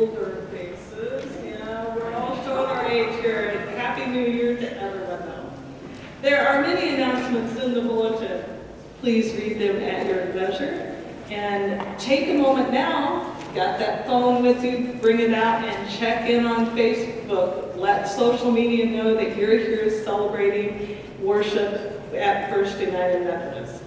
older faces. Yeah, we're all showing our age here. Happy New Year to everyone, though. There are many announcements in the bulletin. Please read them at your leisure. And take a moment now, got that phone with you, bring it out and check in on Facebook. Let social media know that you're here celebrating worship at First United Methodist.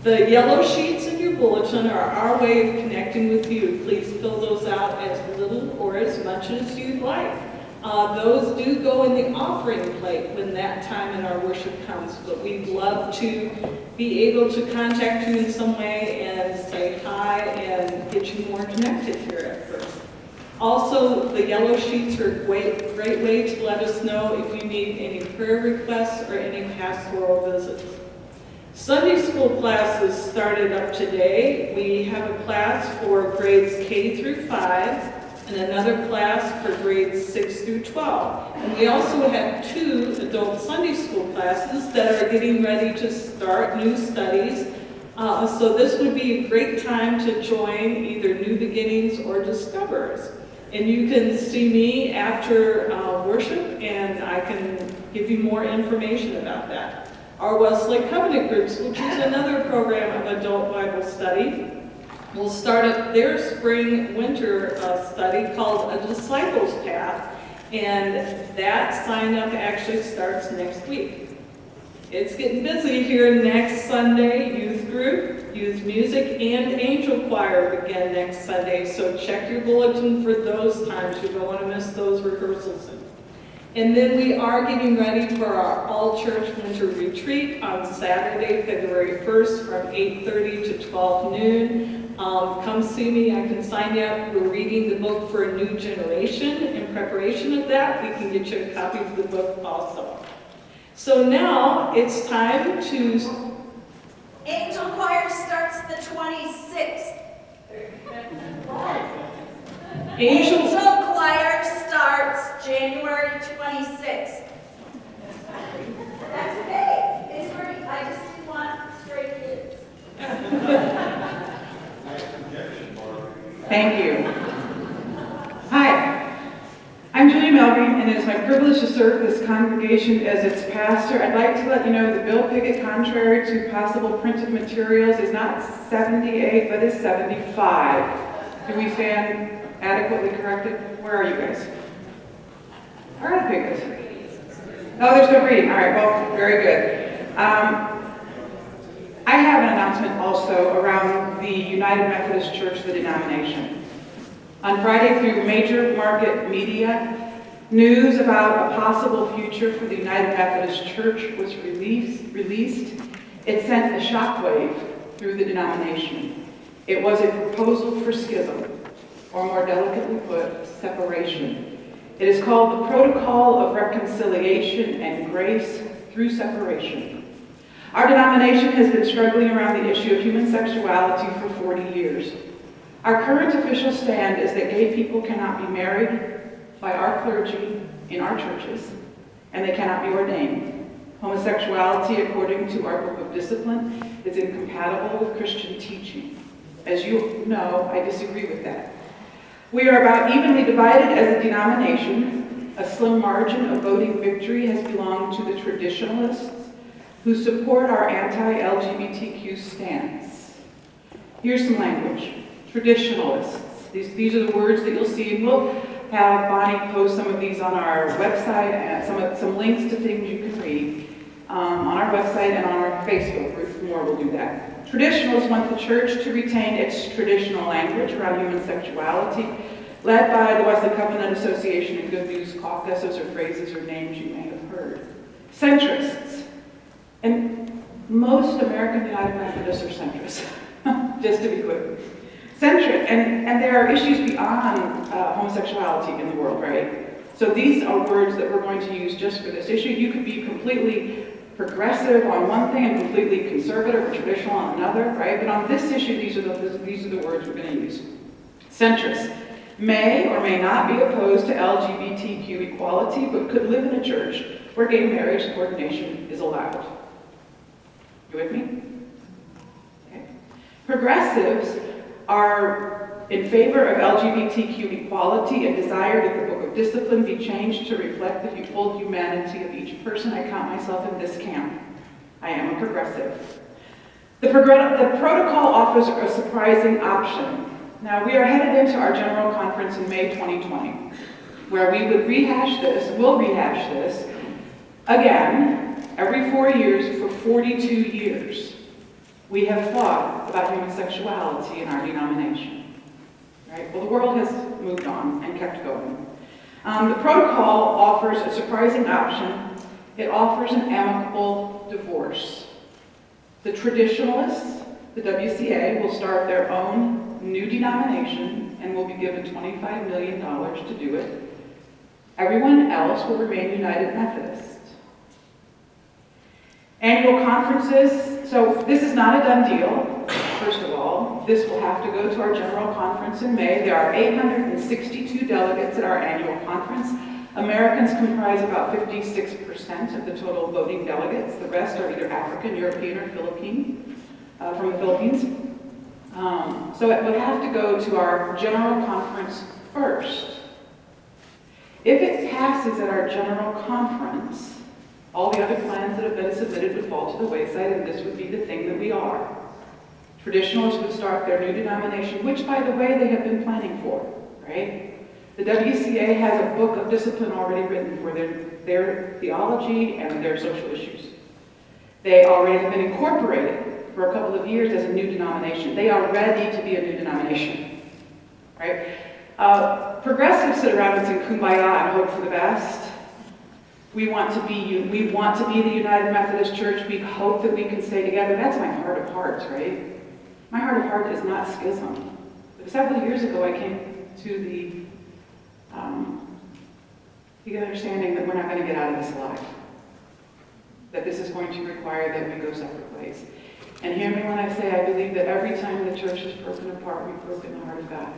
The yellow sheets in your bulletin are our way of connecting with you. Please fill those out as little or as much as you'd like. Those do go in the offering plate when that time in our worship comes, but we'd love to be able to contact you in some way and say hi and get you more connected here at First. Also, the yellow sheets are a great way to let us know if you need any prayer requests or any pastoral visits. Sunday school classes started up today. We have a class for grades K through 5 and another class for grades 6 through 12. And we also have 2 adult Sunday school classes that are getting ready to start new studies. So this would be a great time to join either New Beginnings or Discoverers. And you can see me after worship and I can give you more information about that. Our Wesley Covenant Groups, which is another program of adult Bible study, will start up their spring-winter study called A Disciples Path, and that sign-up actually starts next week. It's getting busy here next Sunday. Youth group, youth music, and angel choir begin next Sunday, so check your bulletin for those times. You don't want to miss those rehearsals. And then we are getting ready for our all-church winter retreat on Saturday, February 1st from 8:30 to 12 noon. Come see me. I can sign you up. We're reading the book for a new generation. In preparation of that, we can get you a copy of the book also. So now it's time to... Angel choir starts the 26th. Angel choir starts January 26th. That's okay. It's great. I just didn't want stray kids. Thank you. Hi, I'm Julie Melby, and it is my privilege to serve this congregation as its pastor. I'd like to let you know the Bill Pickett, contrary to possible printed materials, is not 78, but is 75. Do we stand adequately corrected? Where are you guys? All right, Pickett. Oh, there's no reading. All right, well, very good. I have an announcement also around the United Methodist Church, the denomination. On Friday, through major market media, news about a possible future for the United Methodist Church was released. It sent a shockwave through the denomination. It was a proposal for schism, or more delicately put, separation. It is called the Protocol of Reconciliation and Grace through Separation. Our denomination has been struggling around the issue of human sexuality for 40 years. Our current official stand is that gay people cannot be married by our clergy in our churches, and they cannot be ordained. Homosexuality, according to our book of discipline, is incompatible with Christian teaching. As you know, I disagree with that. We are about evenly divided as a denomination. A slim margin of voting victory has belonged to the traditionalists who support our anti-LGBTQ stance. Here's some language. Traditionalists. These are the words that you'll see, and we'll have Bonnie post some of these on our website and some links to things you can read on our website and on our Facebook. Ruth Moore will do that. Traditionalists want the church to retain its traditional language around human sexuality, led by the Wesley Covenant Association and Good News Caucus. Those are phrases or names you may have heard. Centrists. And most American United Methodists are centrists, just to be clear. Centric, and there are issues beyond homosexuality in the world, right? So these are words that we're going to use just for this issue. You could be completely progressive on one thing and completely conservative or traditional on another, right? But on this issue, these are the words we're going to use. Centrists may or may not be opposed to LGBTQ equality, but could live in a church where gay marriage coordination is allowed. You with me? Okay. Progressives are in favor of LGBTQ equality and desire that the Book of Discipline be changed to reflect the full humanity of each person. I count myself in this camp. I am a progressive. The protocol offers a surprising option. Now, we are headed into our General Conference in May 2020, where we would we'll rehash this, again, every 4 years for 42 years. We have thought about homosexuality in our denomination, right? Well, the world has moved on and kept going. The protocol offers a surprising option. It offers an amicable divorce. The traditionalists, the WCA, will start their own new denomination and will be given $25 million to do it. Everyone else will remain United Methodist. Annual conferences, so this is not a done deal, first of all. This will have to go to our General Conference in May. There are 862 delegates at our annual conference. Americans comprise about 56% of the total voting delegates. The rest are either African, European, or Philippine, from the Philippines. So it would have to go to our General Conference first. If it passes at our General Conference, all the other plans that have been submitted would fall to the wayside, and this would be the thing that we are. Traditionalists would start their new denomination, which, by the way, they have been planning for, right? The WCA has a book of discipline already written for their theology and their social issues. They already have been incorporated for a couple of years as a new denomination. They are ready to be a new denomination, right? Progressives sit around and sing Kumbaya and hope for the best. We want to be the United Methodist Church. We hope that we can stay together. That's my heart of hearts, right? My heart of heart is not schism. But several years ago, I came to the understanding that we're not going to get out of this alive. That this is going to require that we go separate ways. And hear me when I say I believe that every time the church is broken apart, we've broken the heart of God.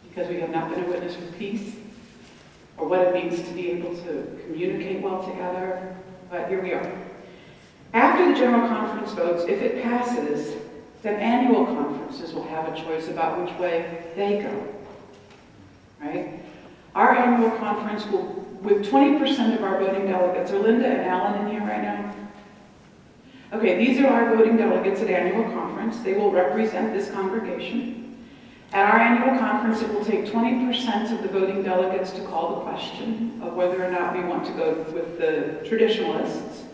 Because we have not been a witness for peace, or what it means to be able to communicate well together, but here we are. After the General Conference votes, if it passes, then annual conferences will have a choice about which way they go, right? Our annual conference will, with 20% of our voting delegates, are Linda and Alan in here right now? Okay, these are our voting delegates at annual conference. They will represent this congregation. At our annual conference, it will take 20% of the voting delegates to call the question of whether or not we want to go with the traditionalists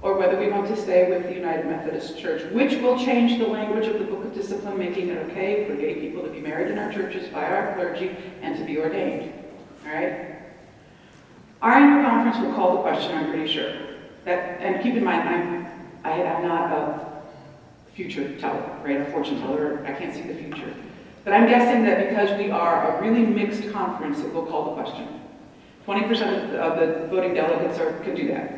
or whether we want to stay with the United Methodist Church, which will change the language of the Book of Discipline, making it okay for gay people to be married in our churches by our clergy and to be ordained. All right? Our annual conference will call the question, I'm pretty sure. And keep in mind, I'm not a future teller, right? A fortune teller. I can't see the future. But I'm guessing that because we are a really mixed conference, it will call the question. 20% of the voting delegates can do that.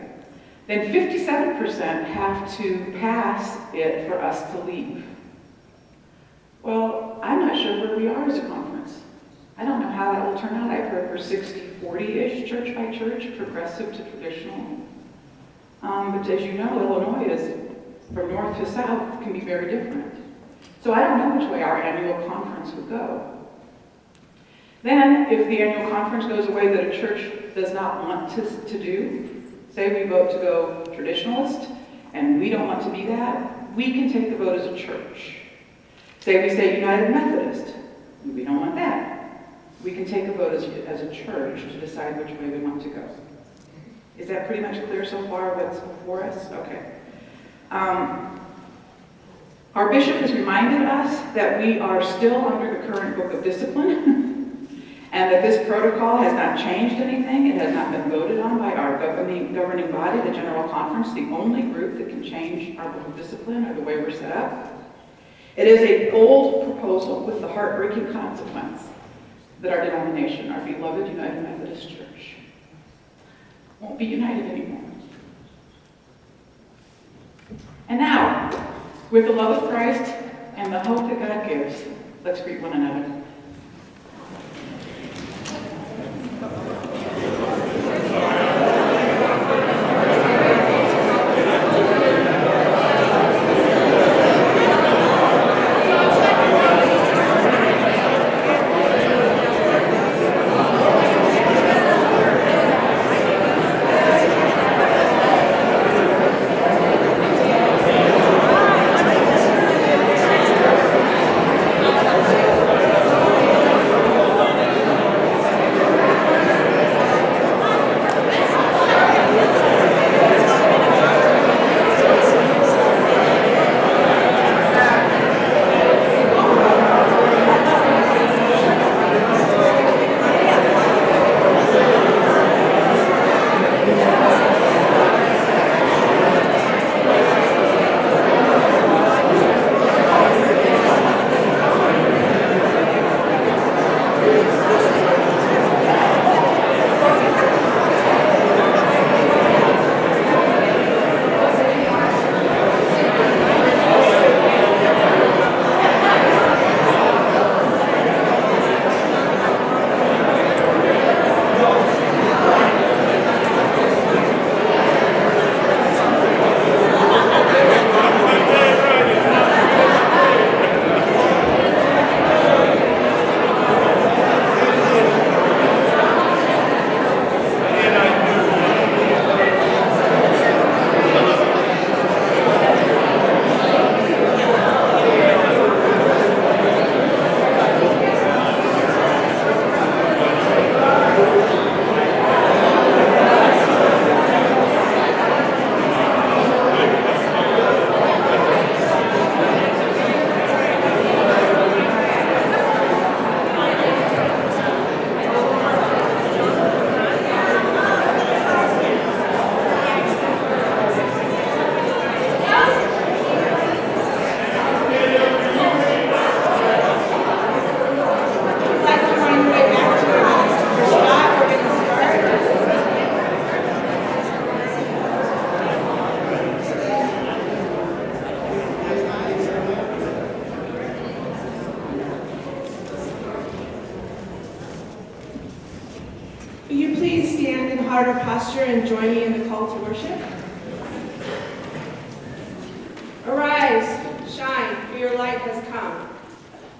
Then 57% have to pass it for us to leave. Well, I'm not sure where we are as a conference. I don't know how that will turn out. I've heard for 60-40-ish, church by church, progressive to traditional. But as you know, Illinois is, from north to south, can be very different. So I don't know which way our annual conference would go. Then, if the annual conference goes a way that a church does not want to do, say we vote to go traditionalist, and we don't want to be that, we can take the vote as a church. Say we stay United Methodist, and we don't want that. We can take a vote as a church to decide which way we want to go. Is that pretty much clear so far, what's before us? Okay. Our bishop has reminded us that we are still under the current Book of Discipline and that this protocol has not changed anything. It has not been voted on by our governing body, the General Conference, the only group that can change our Book of Discipline or the way we're set up. It is a bold proposal with the heartbreaking consequence that our denomination, our beloved United Methodist Church, won't be united anymore. And now, with the love of Christ and the hope that God gives, let's greet one another. Will you please stand in heart or posture and join me in the call to worship? Arise, shine, for your light has come.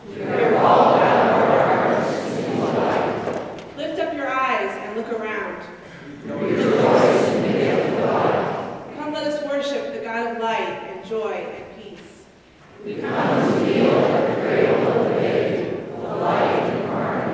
We are called out of our darkness into light. Lift up your eyes and look around. Rejoice in the day of God. Come, let us worship the God of light and joy and peace. We come to kneel at the cradle of the babe, the light incarnate.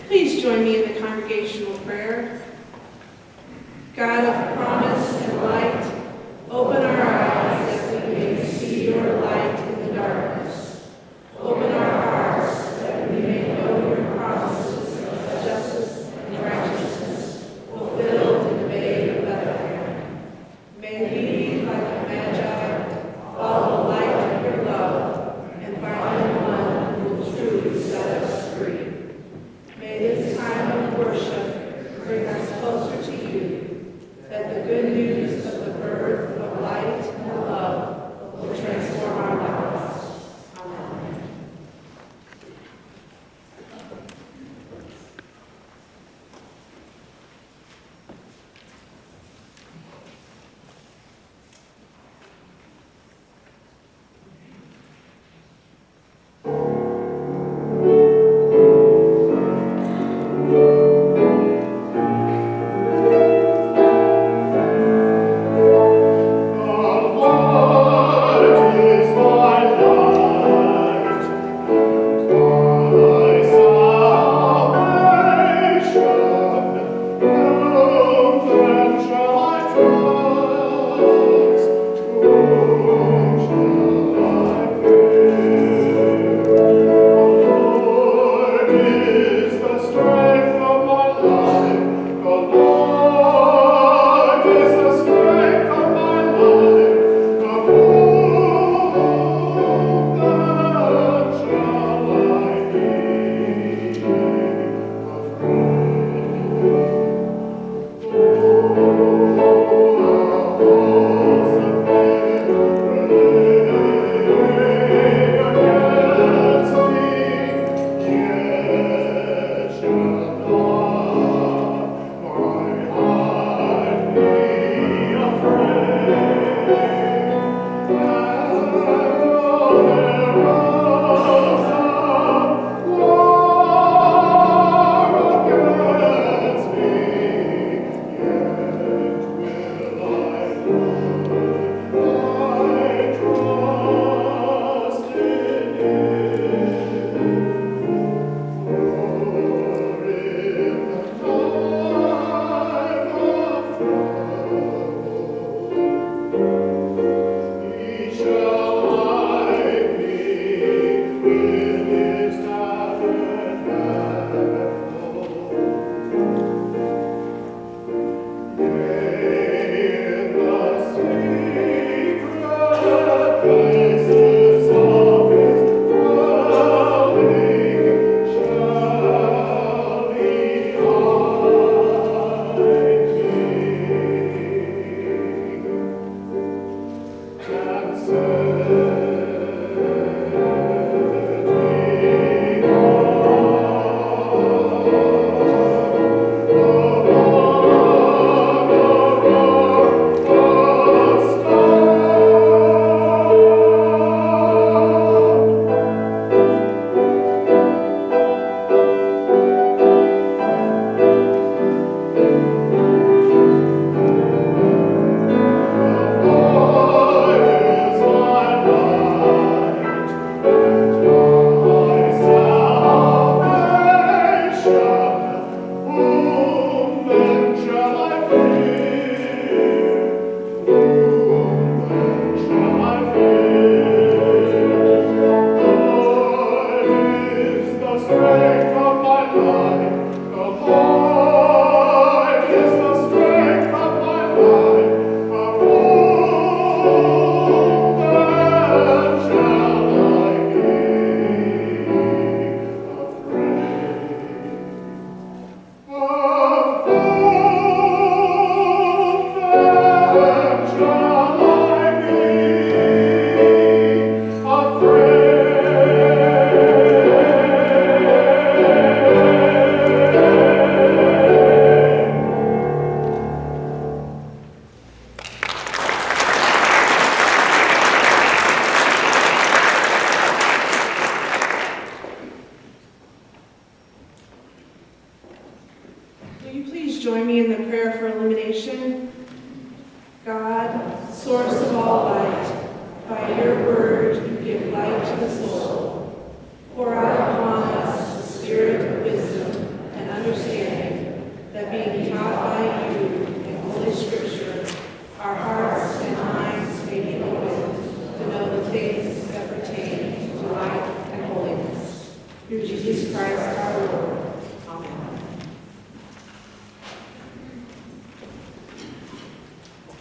Please join me in the congregational prayer. God of promise and light, open our eyes that we may see your light in the darkness. Open our hearts that we may know your promises of justice and righteousness fulfilled in the babe of Bethlehem. May we, like the Magi, follow the light of your love and find the one who will truly set us free. May this time of worship bring us closer to you, that the good news of the birth of light God, source of all light, by your word you give light to the soul. Pour out upon us the spirit of wisdom and understanding, that being taught by you in Holy Scripture, our hearts and minds may be opened to know the things that pertain to life and holiness. Through Jesus Christ our Lord. Amen.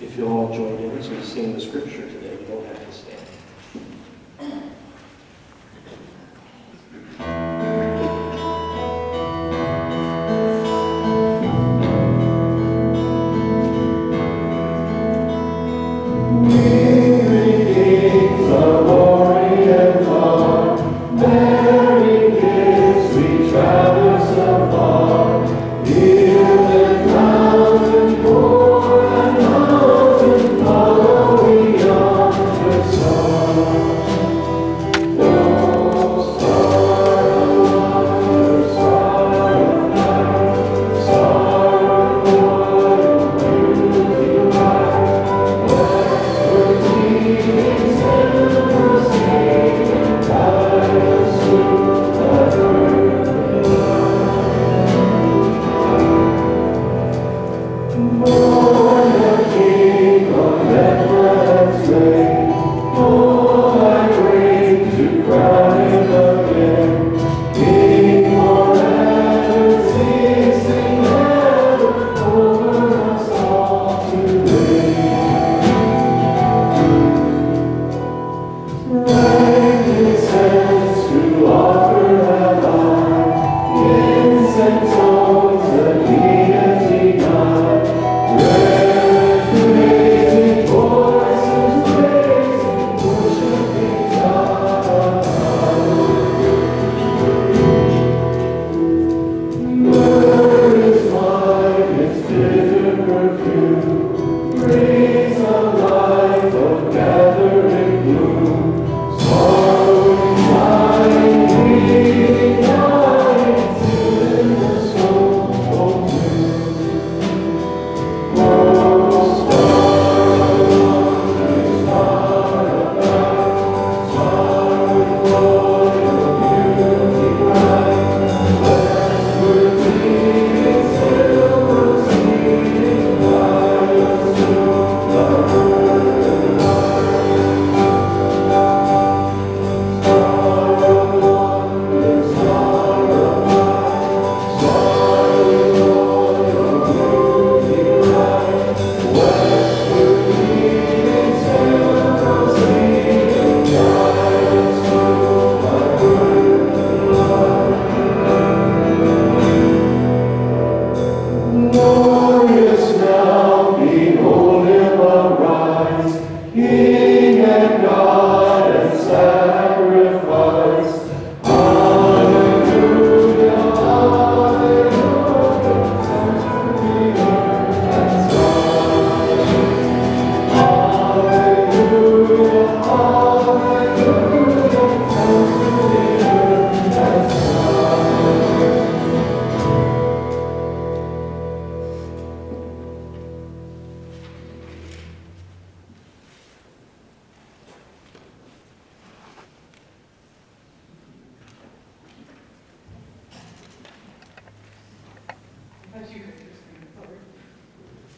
If you'll all join in as we sing the scripture today, you don't have to stand.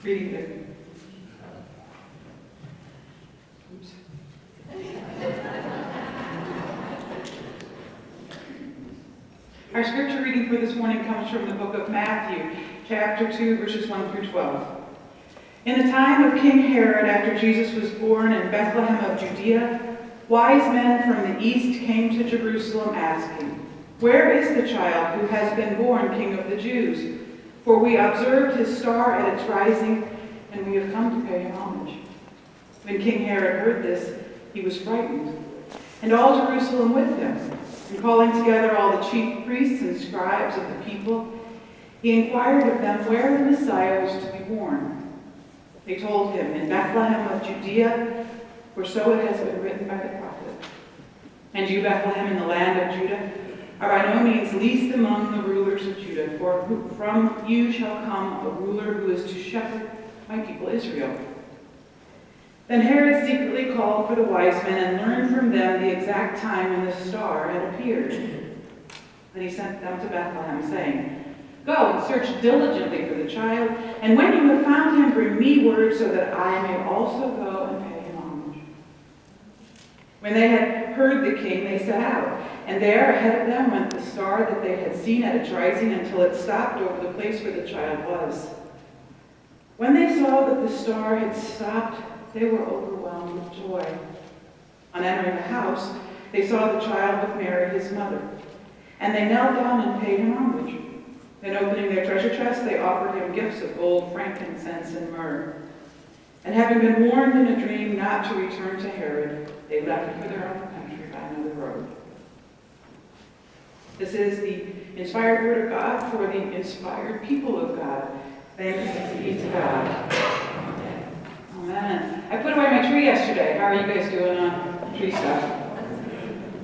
Reading the oops. Our scripture reading for this morning comes from the book of Matthew, chapter 2, verses 1 through 12. In the time of King Herod, after Jesus was born in Bethlehem of Judea, wise men from the east came to Jerusalem asking, "Where is the child who has been born King of the Jews? For we observed his star at its rising, and we have come to pay him homage." When King Herod heard this, he was frightened, and all Jerusalem with him. And calling together all the chief priests and scribes of the people, he inquired of them where the Messiah was to be born. They told him, "In Bethlehem of Judea, for so it has been written by the prophet. And you, Bethlehem, in the land of Judah, are by no means least among the rulers of Judah, for from you shall come a ruler who is to shepherd my people Israel." Then Herod secretly called for the wise men and learned from them the exact time when the star had appeared. Then he sent them to Bethlehem, saying, "Go and search diligently for the child, and when you have found him, bring me word so that I may also go and pay him homage." When they had heard the king, they set out, and there ahead of them went the star that they had seen at its rising until it stopped over the place where the child was. When they saw that the star had stopped, they were overwhelmed with joy. On entering the house, they saw the child with Mary, his mother, and they knelt down and paid him homage. Then opening their treasure chest, they offered him gifts of gold, frankincense, and myrrh. And having been warned in a dream not to return to Herod, they left for their own country by another road. This is the inspired word of God for the inspired people of God. Thanks be to God. Amen. I put away my tree yesterday. How are you guys doing on tree stuff?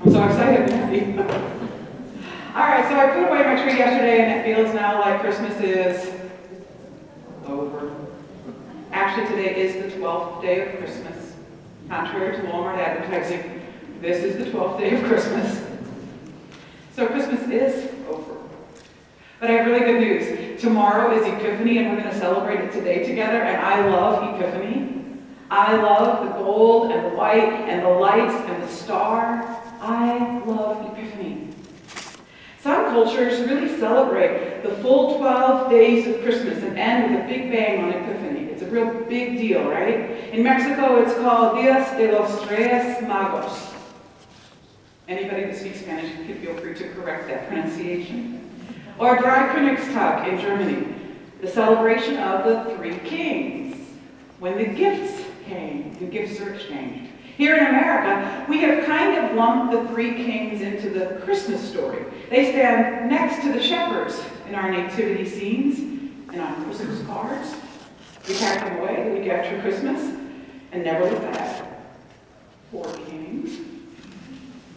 I'm so excited and happy. All right, so I put away my tree yesterday, and it feels now like Christmas is over. Actually, today is the 12th day of Christmas. Contrary to Walmart advertising, this is the 12th day of Christmas. So Christmas is over. But I have really good news. Tomorrow is Epiphany, and we're going to celebrate it today together, and I love Epiphany. I love the gold and the white and the lights and the star. I love Epiphany. Some cultures really celebrate the full 12 days of Christmas and end with a big bang on Epiphany. It's a real big deal, right? In Mexico, it's called Días de los Reyes Magos. Anybody that speaks Spanish can feel free to correct that pronunciation. Or Dreikönigstag in Germany, the celebration of the Three Kings, when the gifts came and gifts are exchanged. Here in America, we have kind of lumped the Three Kings into the Christmas story. They stand next to the shepherds in our nativity scenes and on Christmas cards. We pack them away the week after Christmas and never look back. Four kings.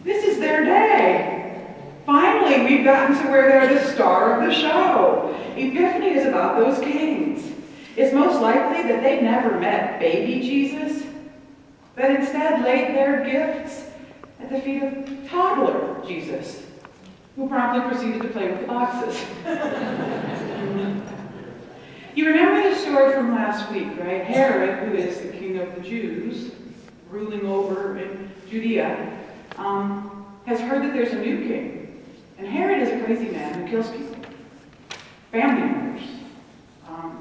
This is their day. Finally, we've gotten to where they're the star of the show. Epiphany is about those kings. It's most likely that they never met baby Jesus, but instead laid their gifts at the feet of toddler Jesus, who promptly proceeded to play with the boxes. You remember the story from last week, right? Herod, who is the king of the Jews, ruling over in Judea, has heard that there's a new king. And Herod is a crazy man who kills people, family members.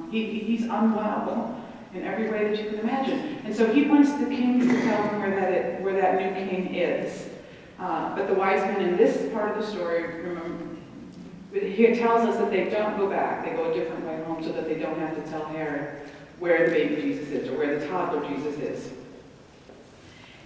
He's unwell in every way that you can imagine. And so he wants the kings to tell him where that new king is. But the wise men in this part of the story, remember, he tells us that they don't go back. They go a different way home so that they don't have to tell Herod where the baby Jesus is or where the toddler Jesus is.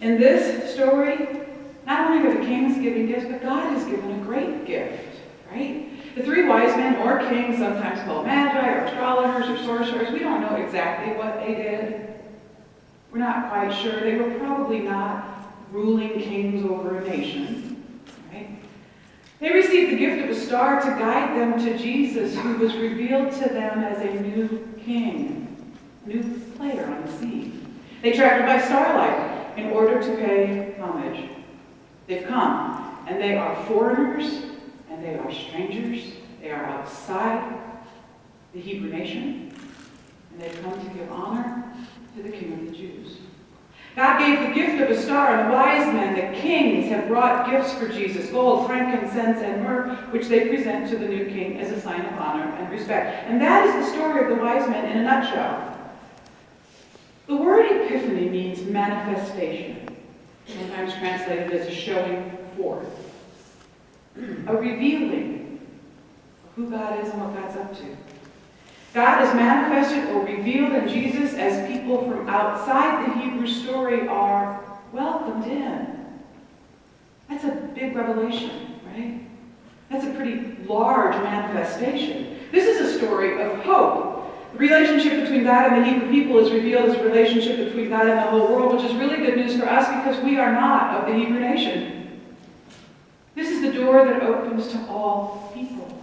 In this story, not only are the kings giving gifts, but God has given a great gift, right? The three wise men, or kings, sometimes called magi, or astrologers, or sorcerers, we don't know exactly what they did. We're not quite sure. They were probably not ruling kings over a nation, right? They received the gift of a star to guide them to Jesus, who was revealed to them as a new king, a new player on the scene. They traveled by starlight in order to pay homage. They've come, and they are foreigners, and they are strangers. They are outside the Hebrew nation, and they've come to give honor to the King of the Jews. God gave the gift of a star, and the wise men, the kings, have brought gifts for Jesus, gold, frankincense, and myrrh, which they present to the new king as a sign of honor and respect. And that is the story of the wise men in a nutshell. The word epiphany means manifestation, sometimes translated as a showing forth, a revealing of who God is and what God's up to. God is manifested or revealed in Jesus as people from outside the Hebrew story are welcomed in. That's a big revelation, right? That's a pretty large manifestation. This is a story of hope. The relationship between God and the Hebrew people is revealed as a relationship between God and the whole world, which is really good news for us because we are not of the Hebrew nation. This is the door that opens to all people.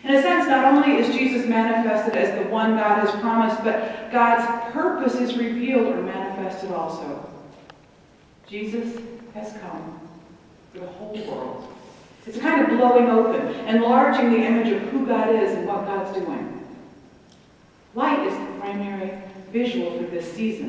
In a sense, not only is Jesus manifested as the one God has promised, but God's purpose is revealed or manifested also. Jesus has come for the whole world. It's a kind of blowing open, enlarging the image of who God is and what God's doing. Light is the primary visual for this season.